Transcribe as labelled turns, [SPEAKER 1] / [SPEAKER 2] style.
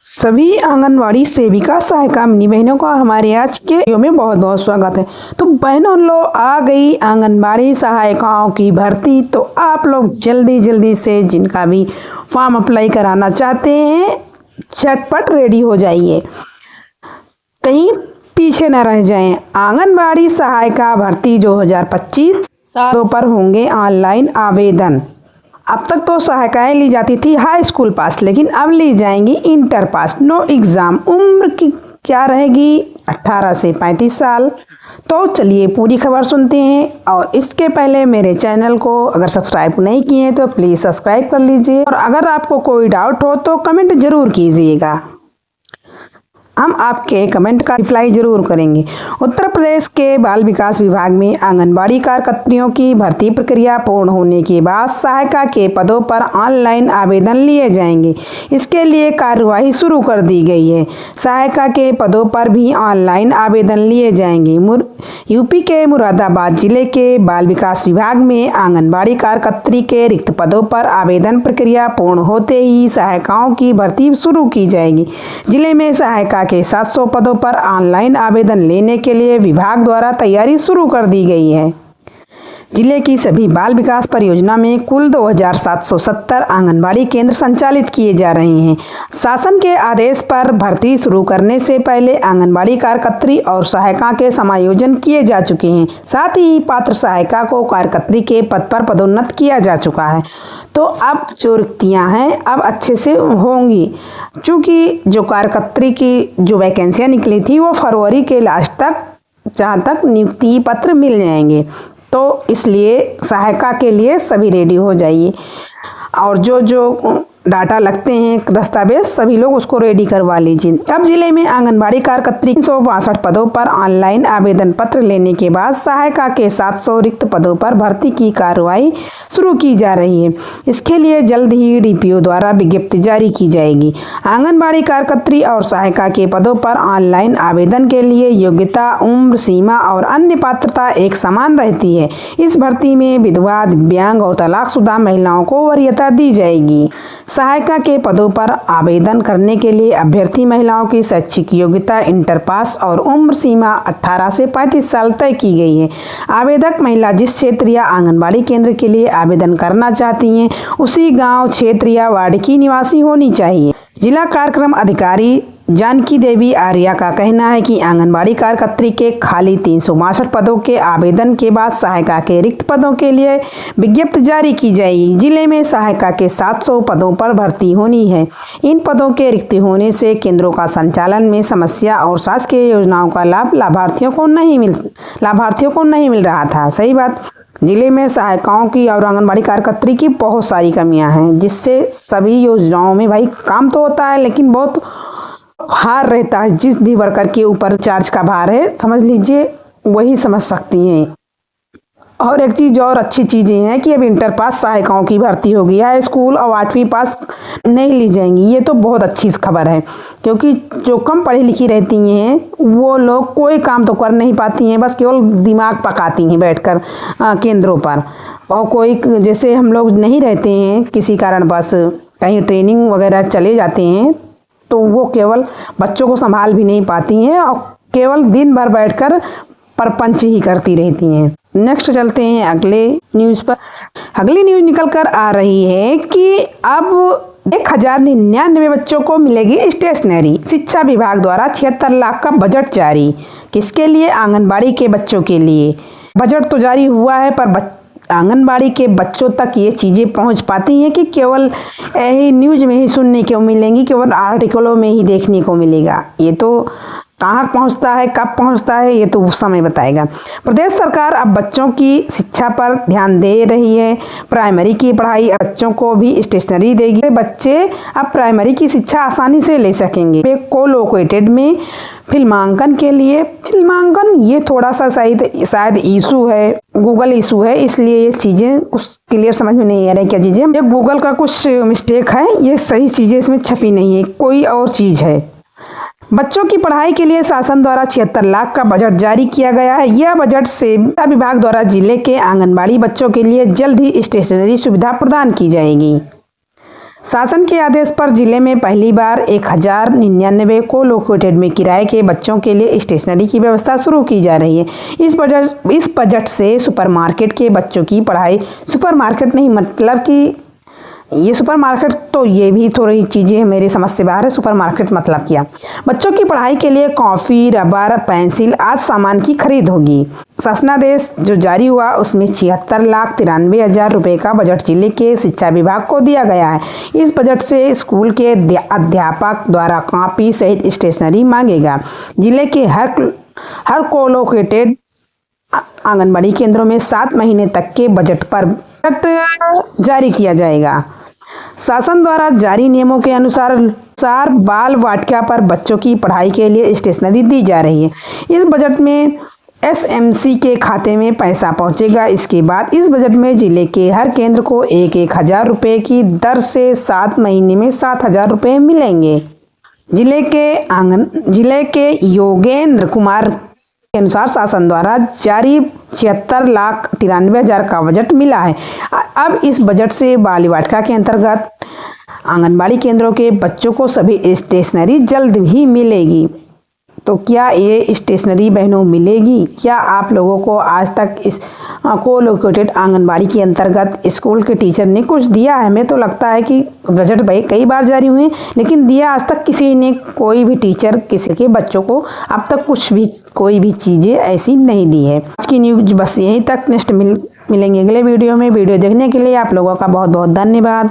[SPEAKER 1] सभी आंगनवाड़ी सेविका सहायिका मिनी बहनों का हमारे आज के वीडियो में बहुत बहुत स्वागत है। तो बहनों लो आ गई आंगनवाड़ी सहायिकाओं की भर्ती। तो आप लोग जल्दी जल्दी से जिनका भी फॉर्म अप्लाई कराना चाहते हैं झटपट रेडी हो जाइए, कहीं पीछे न रह जाएं। आंगनवाड़ी सहायिका भर्ती 2025 पदों पर होंगे ऑनलाइन आवेदन। अब तक तो सहायिकाएं ली जाती थी हाई स्कूल पास, लेकिन अब ली जाएंगी इंटर पास, नो एग्ज़ाम। उम्र की क्या रहेगी? 18 से 35 साल। तो चलिए पूरी खबर सुनते हैं। और इसके पहले मेरे चैनल को अगर सब्सक्राइब नहीं किए हैं तो प्लीज़ सब्सक्राइब कर लीजिए, और अगर आपको कोई डाउट हो तो कमेंट ज़रूर कीजिएगा, हम आपके कमेंट का रिप्लाई जरूर करेंगे। उत्तर प्रदेश के बाल विकास विभाग में आंगनबाड़ी कार्यकर्त्रियों की भर्ती प्रक्रिया पूर्ण होने के बाद सहायिका के पदों पर ऑनलाइन आवेदन लिए जाएंगे। इसके लिए कार्यवाही शुरू कर दी गई है। सहायिका के पदों पर भी ऑनलाइन आवेदन लिए जाएंगे। यूपी के मुरादाबाद जिले के बाल विकास विभाग में आंगनबाड़ी कार्यकर्त्री के रिक्त पदों पर आवेदन प्रक्रिया पूर्ण होते ही सहायिकाओं की भर्ती शुरू की जाएगी। जिले में सहायिका के 700 पदों पर ऑनलाइन आवेदन लेने के लिए विभाग द्वारा तैयारी शुरू कर दी गई है। जिले की सभी बाल विकास परियोजना में कुल 2770 आंगनबाड़ी केंद्र संचालित किए जा रहे हैं। शासन के आदेश पर भर्ती शुरू करने से पहले आंगनबाड़ी कार्यकर्त्री और सहायिका के समायोजन किए जा चुके हैं। साथ ही पात्र सहायिका को कार्यकर्त्री के पद पर पदोन्नत किया जा चुका है। तो अब जो रिक्तियाँ हैं अब अच्छे से होंगी, क्योंकि जो कार्यकर्त्री की जो वैकेंसियाँ निकली थी वो फरवरी के लास्ट तक जहाँ तक नियुक्ति पत्र मिल जाएंगे। तो इसलिए सहायिका के लिए सभी रेडी हो जाइए, और जो जो डाटा लगते हैं दस्तावेज सभी लोग उसको रेडी करवा लीजिए। अब जिले में आंगनबाड़ी कार्यकर्त्री 362 पदों पर ऑनलाइन आवेदन पत्र लेने के बाद सहायिका के 700 रिक्त पदों पर भर्ती की कार्रवाई शुरू की जा रही है। इसके लिए जल्द ही डीपीओ द्वारा विज्ञप्ति जारी की जाएगी। आंगनबाड़ी कार्यकर्त्री और सहायिका के पदों पर ऑनलाइन आवेदन के लिए योग्यता, उम्र सीमा और अन्य पात्रता एक समान रहती है। इस भर्ती में विधवा, दिव्यांग और तलाकशुदा महिलाओं को वरीयता दी जाएगी। सहायिका के पदों पर आवेदन करने के लिए अभ्यर्थी महिलाओं की शैक्षिक योग्यता इंटर पास और उम्र सीमा 18 से 35 साल तय की गई है। आवेदक महिला जिस क्षेत्र या आंगनबाड़ी केंद्र के लिए आवेदन करना चाहती हैं उसी गांव, क्षेत्र या वार्ड की निवासी होनी चाहिए। जिला कार्यक्रम अधिकारी जानकी देवी आर्या का कहना है कि आंगनबाड़ी कार्यकर्त्री के खाली 362 पदों के आवेदन के बाद सहायिका के रिक्त पदों के लिए विज्ञप्ति जारी की जाएगी। जिले में सहायिका के 700 पदों पर भर्ती होनी है। इन पदों के रिक्त होने से केंद्रों का संचालन में समस्या और शासकीय योजनाओं का लाभ लाभार्थियों को नहीं मिल रहा था। सही बात, जिले में सहायिकाओं की और आंगनबाड़ी कार्यकर्त्री की बहुत सारी कमियां हैं, जिससे सभी योजनाओं में भाई काम तो होता है लेकिन बहुत भार रहता है। जिस भी वर्कर के ऊपर चार्ज का भार है समझ लीजिए वही समझ सकती हैं। और एक चीज़ और अच्छी चीज़ें हैं कि अब इंटर पास सहायिकाओं की भर्ती हो गई है, स्कूल और 8वीं पास नहीं ली जाएंगी। ये तो बहुत अच्छी खबर है, क्योंकि जो कम पढ़ी लिखी रहती हैं वो लोग कोई काम तो कर नहीं पाती हैं, बस केवल दिमाग पकाती हैं बैठकर केंद्रों पर। और कोई जैसे हम लोग नहीं रहते हैं, किसी कारण बस कहीं ट्रेनिंग वगैरह चले जाते हैं, तो वो केवल बच्चों को संभाल भी नहीं पाती हैं और केवल दिन भर बैठकर परपंच ही करती रहती हैं। नेक्स्ट चलते हैं अगले न्यूज़ पर। अगली न्यूज़ निकल कर आ रही है कि अब 1099 बच्चों को मिलेगी स्टेशनरी। शिक्षा विभाग द्वारा 76 लाख का बजट जारी। किसके लिए? आंगनबाड़ी के बच्चों के लिए। बजट तो जारी हुआ है पर आंगनबाड़ी के बच्चों तक ये चीज़ें पहुंच पाती हैं कि केवल यही न्यूज़ में ही सुनने को मिलेंगी, केवल आर्टिकलों में ही देखने को मिलेगा। ये तो कहाँ पहुंचता है, कब पहुंचता है, ये तो समय बताएगा। प्रदेश सरकार अब बच्चों की शिक्षा पर ध्यान दे रही है। प्राइमरी की पढ़ाई बच्चों को भी स्टेशनरी देगी। बच्चे अब प्राइमरी की शिक्षा आसानी से ले सकेंगे। कोलोकेटेड में फिल्मांकन के लिए, फिल्मांकन ये थोड़ा सा शायद इशू है, गूगल इशू है, इसलिए ये चीज़ें कुछ क्लियर समझ में नहीं आ रही क्या चीज़ें। ये गूगल का कुछ मिस्टेक है, ये सही चीज़ें इसमें छपी नहीं है, कोई और चीज़ है। बच्चों की पढ़ाई के लिए शासन द्वारा 76 लाख का बजट जारी किया गया है। यह बजट से शिक्षा विभाग द्वारा जिले के आंगनबाड़ी बच्चों के लिए जल्द ही स्टेशनरी सुविधा प्रदान की जाएगी। शासन के आदेश पर जिले में पहली बार 1099 को लोकेटेड में किराए के बच्चों के लिए स्टेशनरी की व्यवस्था शुरू की जा रही है। इस बजट से सुपरमार्केट के बच्चों की पढ़ाई, सुपरमार्केट नहीं मतलब कि ये सुपरमार्केट तो ये भी थोड़ी चीज़ें मेरी समझ से बाहर है। सुपरमार्केट मतलब क्या, बच्चों की पढ़ाई के लिए कॉपी, रबर, पेंसिल आदि सामान की खरीद होगी। शासनादेश जो जारी हुआ उसमें 76,93,000 रुपये का बजट जिले के शिक्षा विभाग को दिया गया है। इस बजट से स्कूल के अध्यापक द्वारा कॉपी सहित स्टेशनरी मांगेगा। जिले के हर कोलोकेटेड आंगनबाड़ी केंद्रों में 7 महीने तक के बजट पर जारी किया जाएगा। शासन द्वारा जारी नियमों के अनुसार बाल वाटिका पर बच्चों की पढ़ाई के लिए स्टेशनरी दी जा रही है। इस बजट में एसएमसी के खाते में पैसा पहुंचेगा। इसके बाद इस बजट में जिले के हर केंद्र को 1,000 रुपये की दर से 7 महीने में 7,000 रुपये मिलेंगे। जिले के योगेंद्र कुमार के अनुसार शासन द्वारा जारी 76,93,000 का बजट मिला है। अब इस बजट से बाल वाटिका के अंतर्गत आंगनबाड़ी केंद्रों के बच्चों को सभी स्टेशनरी जल्द ही मिलेगी। तो क्या ये स्टेशनरी बहनों मिलेगी? क्या आप लोगों को आज तक इस कोलोकेटेड आंगनबाड़ी के अंतर्गत स्कूल के टीचर ने कुछ दिया है? हमें तो लगता है कि बजट भाई कई बार जारी हुए लेकिन दिया आज तक किसी ने, कोई भी टीचर किसी के बच्चों को अब तक कोई भी चीज़ें ऐसी नहीं दी है। आज की न्यूज बस यहीं तक। नेक्स्ट मिलेंगे अगले वीडियो में। वीडियो देखने के लिए आप लोगों का बहुत बहुत धन्यवाद।